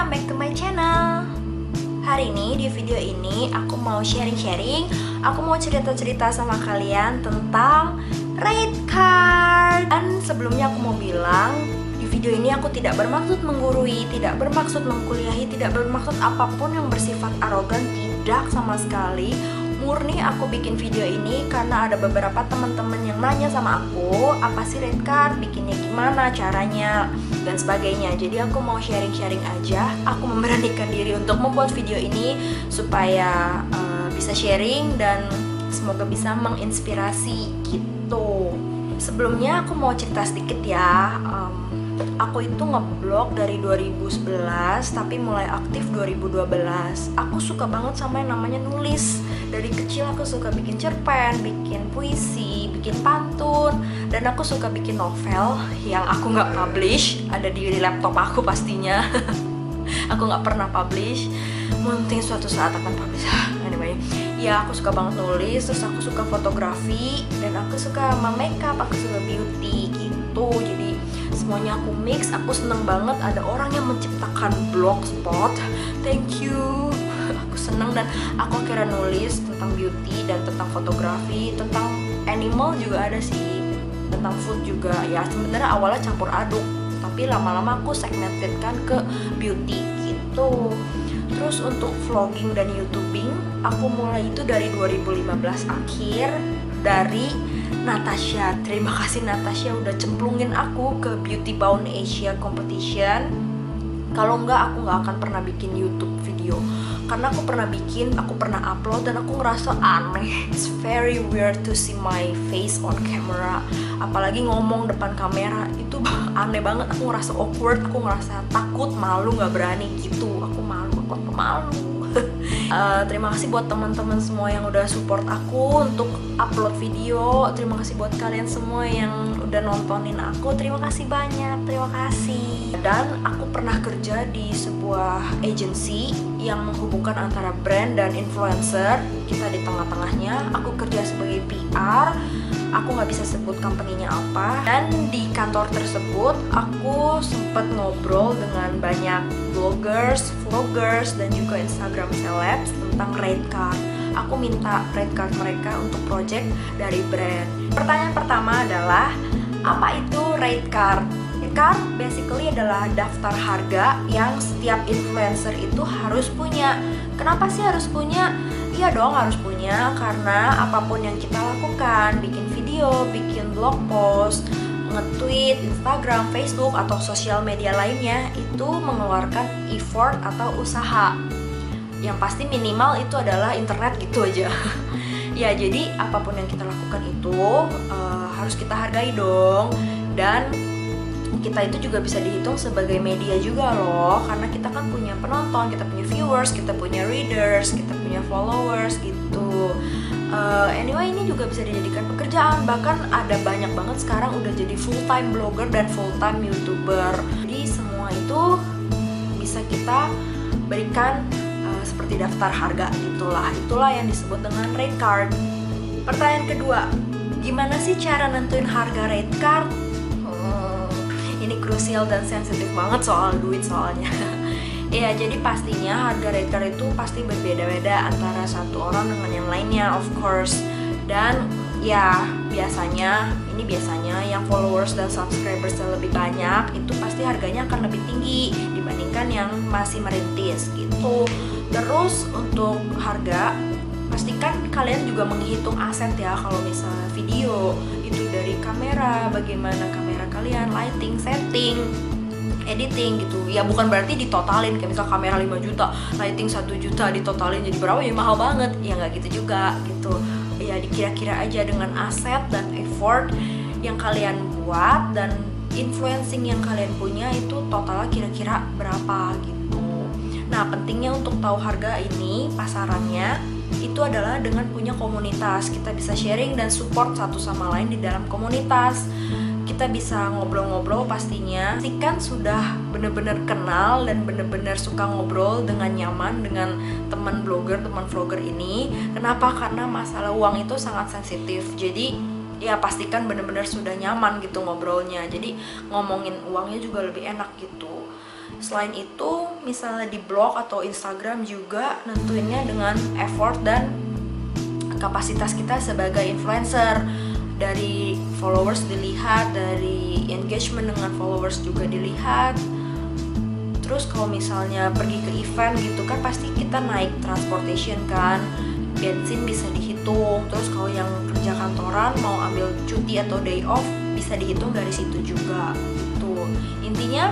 welcome back to my channel. Hari ini di video ini aku mau sharing-sharing, aku mau cerita-cerita sama kalian tentang rate card. Dan sebelumnya aku mau bilang, di video ini aku tidak bermaksud menggurui, tidak bermaksud mengkuliahi, tidak bermaksud apapun yang bersifat arogan, tidak sama sekali. Murni aku bikin video ini karena ada beberapa teman-teman yang nanya sama aku, apa sih rate card, bikinnya gimana caranya, dan sebagainya. Jadi aku mau sharing-sharing aja. Aku memberanikan diri untuk membuat video ini supaya bisa sharing dan semoga bisa menginspirasi gitu. Sebelumnya aku mau cerita sedikit ya. Aku itu ngeblog dari 2011 tapi mulai aktif 2012. Aku suka banget sama yang namanya nulis. Dari kecil aku suka bikin cerpen, bikin puisi, bikin pantun, dan aku suka bikin novel yang aku nggak publish. Ada di laptop aku pastinya. Aku nggak pernah publish, mungkin suatu saat akan publish. Anyway, ya aku suka banget nulis, terus aku suka fotografi, dan aku suka makeup, aku suka beauty gitu. Jadi semuanya aku mix. Aku seneng banget ada orang yang menciptakan blogspot. Thank you. Aku seneng, dan aku akhirnya nulis tentang beauty dan tentang fotografi, tentang animal juga ada sih, tentang food juga. Ya sebenarnya awalnya campur aduk, tapi lama-lama aku segmentedkan ke beauty gitu. Terus untuk vlogging dan youtubing, aku mulai itu dari 2015 akhir, dari Natasha. Terima kasih Natasha udah cemplungin aku ke Beauty Bound Asia Competition. Kalau enggak, aku nggak akan pernah bikin YouTube video. Karena aku pernah bikin, aku pernah upload, dan aku ngerasa aneh. It's very weird to see my face on camera. Apalagi ngomong depan kamera, itu aneh banget. Aku ngerasa awkward, aku ngerasa takut, malu, nggak berani gitu. Aku malu, aku pemalu. Terima kasih buat teman-teman semua yang udah support aku untuk upload video. Terima kasih buat kalian semua yang udah nontonin aku. Terima kasih banyak, terima kasih. Dan aku pernah kerja di sebuah agency yang menghubungkan antara brand dan influencer. Kita di tengah-tengahnya. Aku kerja sebagai PR. Aku nggak bisa sebut company-nya apa. Dan di kantor tersebut aku sempat ngobrol dengan banyak bloggers, vloggers, dan juga Instagram celebs tentang rate card. Aku minta rate card mereka untuk project dari brand. Pertanyaan pertama adalah, apa itu rate card? Rate card basically adalah daftar harga yang setiap influencer itu harus punya. Kenapa sih harus punya? Iya dong, harus punya, karena apapun yang kita lakukan, bikin video, bikin blog post, nge-tweet, Instagram, Facebook, atau sosial media lainnya, itu mengeluarkan effort atau usaha. Yang pasti minimal itu adalah internet gitu aja. Ya, jadi apapun yang kita lakukan itu harus kita hargai dong. Dan kita itu juga bisa dihitung sebagai media juga loh, karena kita kan punya penonton, kita punya viewers, kita punya readers, kita punya followers gitu. Anyway, ini juga bisa dijadikan pekerjaan. Bahkan ada banyak banget sekarang udah jadi full time blogger dan full time youtuber. Jadi semua itu bisa kita berikan seperti daftar harga gitulah. Itulah yang disebut dengan rate card. Pertanyaan kedua, gimana sih cara nentuin harga rate card? Ini krusial dan sensitif banget soal duit soalnya. Ya, jadi pastinya harga rate card itu pasti berbeda-beda antara satu orang dengan yang lainnya, of course. Dan ya biasanya yang followers dan subscribers lebih banyak, itu pasti harganya akan lebih tinggi dibandingkan yang masih merintis gitu. Terus untuk harga, pastikan kalian juga menghitung aset ya. Kalau misalnya video itu dari kamera, bagaimana kamera kalian, lighting, setting, editing gitu. Ya bukan berarti ditotalin, kayak misal kamera 5 juta, lighting 1 juta ditotalin jadi berapa, ya mahal banget. Ya nggak gitu juga gitu. Ya dikira-kira aja dengan aset dan effort yang kalian buat dan influencing yang kalian punya, itu totalnya kira-kira berapa gitu. Nah, pentingnya untuk tahu harga ini, pasarannya, itu adalah dengan punya komunitas. Kita bisa sharing dan support satu sama lain di dalam komunitas. Kita bisa ngobrol-ngobrol pastinya. Pastikan sudah benar-benar kenal dan benar-benar suka ngobrol dengan nyaman dengan teman blogger, teman vlogger ini. Kenapa? Karena masalah uang itu sangat sensitif. Jadi ya pastikan bener-bener sudah nyaman gitu ngobrolnya. Jadi ngomongin uangnya juga lebih enak gitu. Selain itu, misalnya di blog atau Instagram juga nentuinnya dengan effort dan kapasitas kita sebagai influencer. Dari followers dilihat, dari engagement dengan followers juga dilihat. Terus kalau misalnya pergi ke event gitu kan pasti kita naik transportation kan, bensin bisa dihitung. Terus kalau yang kerja kantoran mau ambil cuti atau day off bisa dihitung dari situ juga gitu. Intinya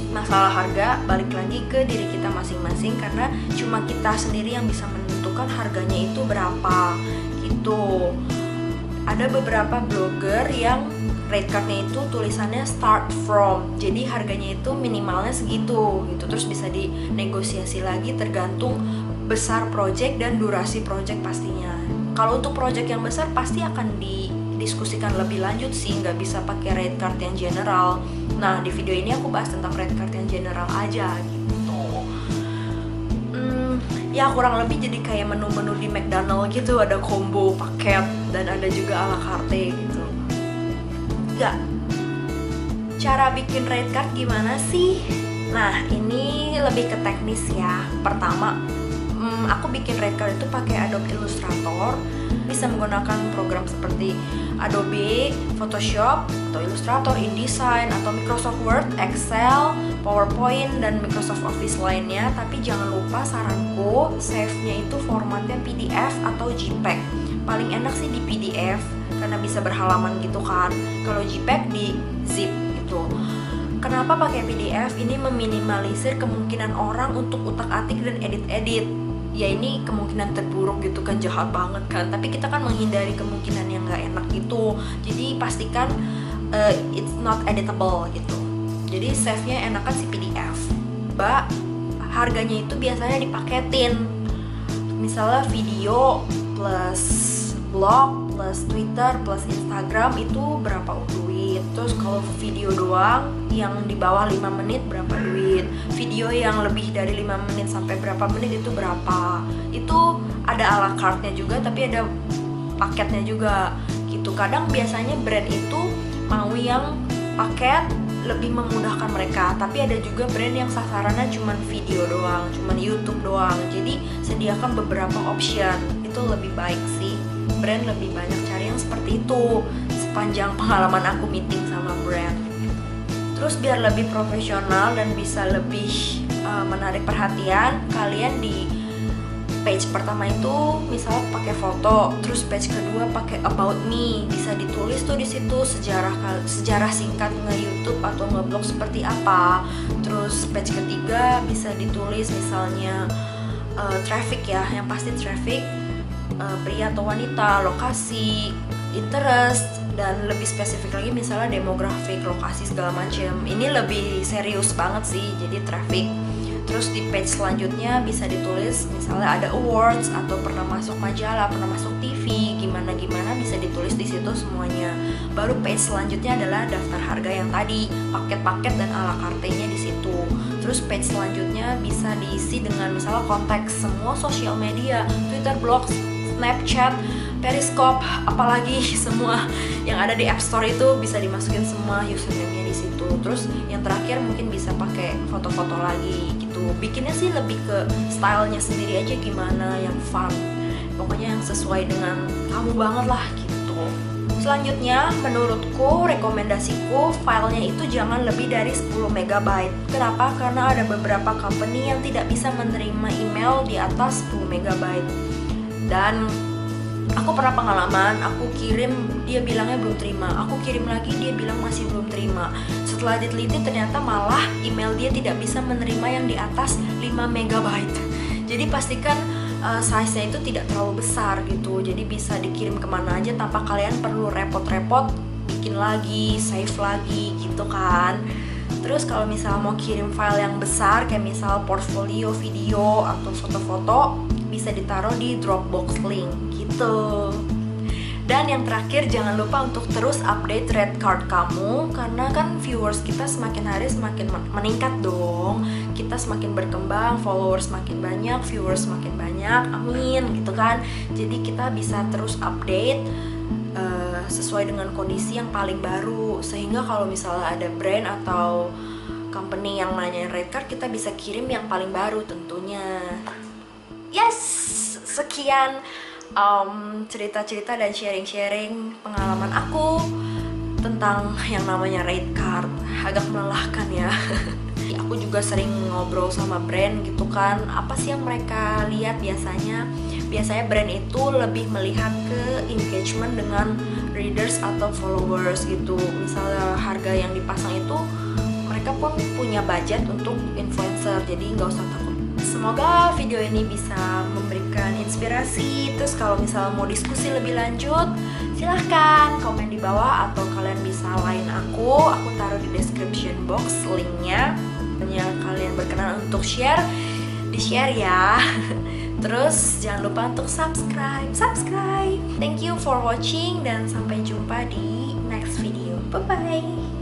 masalah harga balik lagi ke diri kita masing-masing, karena cuma kita sendiri yang bisa menentukan harganya itu berapa gitu. Ada beberapa blogger yang rate cardnya itu tulisannya start from, jadi harganya itu minimalnya segitu gitu. Terus bisa dinegosiasi lagi tergantung besar project dan durasi project pastinya. Kalau untuk project yang besar pasti akan didiskusikan lebih lanjut sih, nggak bisa pakai rate card yang general. Nah di video ini aku bahas tentang rate card yang general aja gitu. Ya kurang lebih jadi kayak menu-menu di McDonald gitu, ada combo paket dan ada juga ala carte gitu. Ya, cara bikin rate card gimana sih? Nah ini lebih ke teknis ya. Pertama, aku bikin rate card itu pakai Adobe Illustrator. Bisa menggunakan program seperti Adobe, Photoshop, atau Illustrator, InDesign, atau Microsoft Word, Excel, PowerPoint, dan Microsoft Office lainnya. Tapi jangan lupa saranku, save-nya itu formatnya PDF atau JPEG. Paling enak sih di PDF, karena bisa berhalaman gitu kan. Kalau JPEG di zip gitu. Kenapa pakai PDF? Ini meminimalisir kemungkinan orang untuk utak-atik dan edit-edit. Ya ini kemungkinan terburuk gitu kan, jahat banget kan. Tapi kita kan menghindari kemungkinan yang gak enak gitu. Jadi pastikan it's not editable gitu. Jadi save-nya enakan si PDF. Harganya itu biasanya dipaketin. Misalnya video plus blog plus Twitter plus Instagram itu berapa duit. Terus kalau video doang yang di bawah 5 menit berapa duit, video yang lebih dari 5 menit sampai berapa menit itu berapa. Itu ada ala carte-nya juga, tapi ada paketnya juga gitu. Kadang biasanya brand itu mau yang paket lebih memudahkan mereka, tapi ada juga brand yang sasarannya cuma video doang, cuma YouTube doang. Jadi sediakan beberapa option, itu lebih baik sih. Brand lebih banyak cari yang seperti itu sepanjang pengalaman aku meeting sama brand. Terus biar lebih profesional dan bisa lebih menarik perhatian, kalian di page pertama itu misalnya pakai foto, terus page kedua pakai about me, bisa ditulis tuh di situ sejarah singkat nge-YouTube atau nge-blog seperti apa. Terus page ketiga bisa ditulis misalnya traffic ya, yang pasti traffic, pria atau wanita, lokasi, interest, dan lebih spesifik lagi misalnya demografik, lokasi segala macam. Ini lebih serius banget sih, jadi traffic. Terus di page selanjutnya bisa ditulis misalnya ada awards atau pernah masuk majalah, pernah masuk TV, gimana bisa ditulis di situ semuanya. Baru page selanjutnya adalah daftar harga yang tadi, paket-paket dan ala carte-nya di situ. Terus page selanjutnya bisa diisi dengan misalnya konteks semua sosial media, Twitter, blog, Snapchat, Periscope, apalagi semua yang ada di App Store itu bisa dimasukin semua username-nya di situ. Terus yang terakhir mungkin bisa pakai foto-foto lagi gitu. Bikinnya sih lebih ke stylenya sendiri aja, gimana yang fun. Pokoknya yang sesuai dengan kamu banget lah gitu. Selanjutnya, menurutku, rekomendasiku filenya itu jangan lebih dari 10 MB. Kenapa? Karena ada beberapa company yang tidak bisa menerima email di atas 10 MB. Dan aku pernah pengalaman, aku kirim, dia bilangnya belum terima. Aku kirim lagi, dia bilang masih belum terima. Setelah diteliti ternyata malah email dia tidak bisa menerima yang di atas 5 MB. Jadi pastikan size-nya itu tidak terlalu besar gitu. Jadi bisa dikirim kemana aja tanpa kalian perlu repot-repot bikin lagi, save lagi gitu kan. Terus kalau misal mau kirim file yang besar kayak misal portfolio, video, atau foto-foto, bisa ditaruh di Dropbox link gitu. Dan yang terakhir, jangan lupa untuk terus update rate card kamu, karena kan viewers kita semakin hari semakin meningkat dong. Kita semakin berkembang, followers makin banyak, viewers makin banyak, amin gitu kan. Jadi kita bisa terus update sesuai dengan kondisi yang paling baru, sehingga kalau misalnya ada brand atau company yang nanyain rate card, kita bisa kirim yang paling baru tentunya. Yes, sekian cerita-cerita dan sharing-sharing pengalaman aku tentang yang namanya rate card. Agak melelahkan ya. Aku juga sering ngobrol sama brand gitu kan, apa sih yang mereka lihat biasanya. Biasanya brand itu lebih melihat ke engagement dengan readers atau followers gitu. Misalnya harga yang dipasang itu, mereka pun punya budget untuk influencer, jadi nggak usah takut. Semoga video ini bisa memberikan inspirasi. Terus kalau misalnya mau diskusi lebih lanjut, silahkan komen di bawah, atau kalian bisa line aku taruh di description box linknya. Yang kalian berkenan untuk share, di-share ya. Terus jangan lupa untuk subscribe. Thank you for watching dan sampai jumpa di next video. Bye bye.